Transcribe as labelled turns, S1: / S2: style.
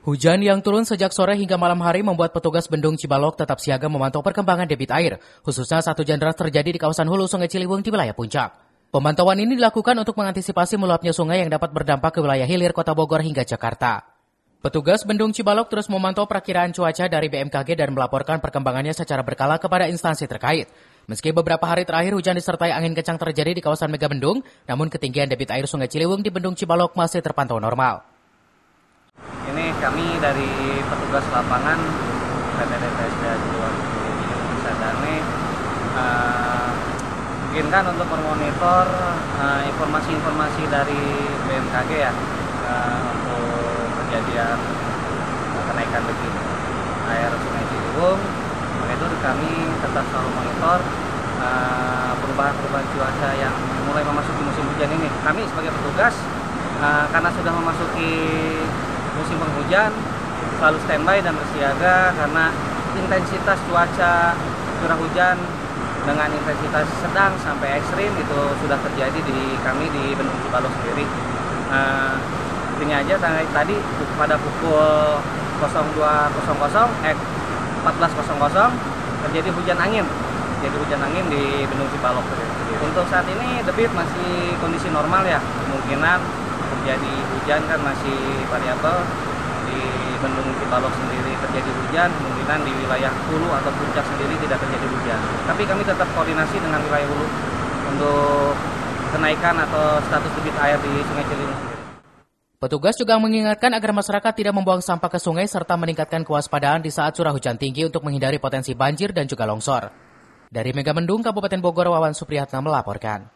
S1: Hujan yang turun sejak sore hingga malam hari membuat petugas Bendung Cibalok tetap siaga memantau perkembangan debit air, khususnya saat hujan deras terjadi di kawasan hulu Sungai Ciliwung di wilayah Puncak. Pemantauan ini dilakukan untuk mengantisipasi meluapnya sungai yang dapat berdampak ke wilayah hilir Kota Bogor hingga Jakarta. Petugas Bendung Cibalok terus memantau perakiraan cuaca dari BMKG dan melaporkan perkembangannya secara berkala kepada instansi terkait. Meski beberapa hari terakhir hujan disertai angin kencang terjadi di kawasan Megabendung, namun ketinggian debit air Sungai Ciliwung di Bendung Cibalok masih terpantau normal.
S2: Ini kami dari petugas lapangan PTDPSDA Ciliwung Sadane mungkinkan untuk memonitor informasi-informasi dari BMKG ya untuk kejadian kenaikan debit air Sungai Ciliwung. Maka itu kami tetap selalu monitor perubahan-perubahan cuaca yang mulai memasuki musim hujan ini. Kami sebagai petugas karena sudah memasuki musim penghujan selalu standby dan bersiaga karena intensitas cuaca curah hujan dengan intensitas sedang sampai ekstrim itu sudah terjadi di kami di Bendung Cibalok sendiri. Ini aja tadi pada pukul 14.00 terjadi hujan angin. Jadi hujan angin di Bendung Cibalok sendiri. Untuk saat ini debit masih kondisi normal ya. Kemungkinan terjadi hujan kan masih variabel. Di Bendung Cibalok sendiri terjadi hujan, kemungkinan di wilayah hulu atau puncak sendiri tidak terjadi hujan. Tapi kami tetap koordinasi dengan wilayah hulu untuk kenaikan atau status debit air di Sungai Ciliwung sendiri.
S1: Petugas juga mengingatkan agar masyarakat tidak membuang sampah ke sungai serta meningkatkan kewaspadaan di saat curah hujan tinggi untuk menghindari potensi banjir dan juga longsor. Dari Megabendung, Kabupaten Bogor, Wawan Supriyatna melaporkan.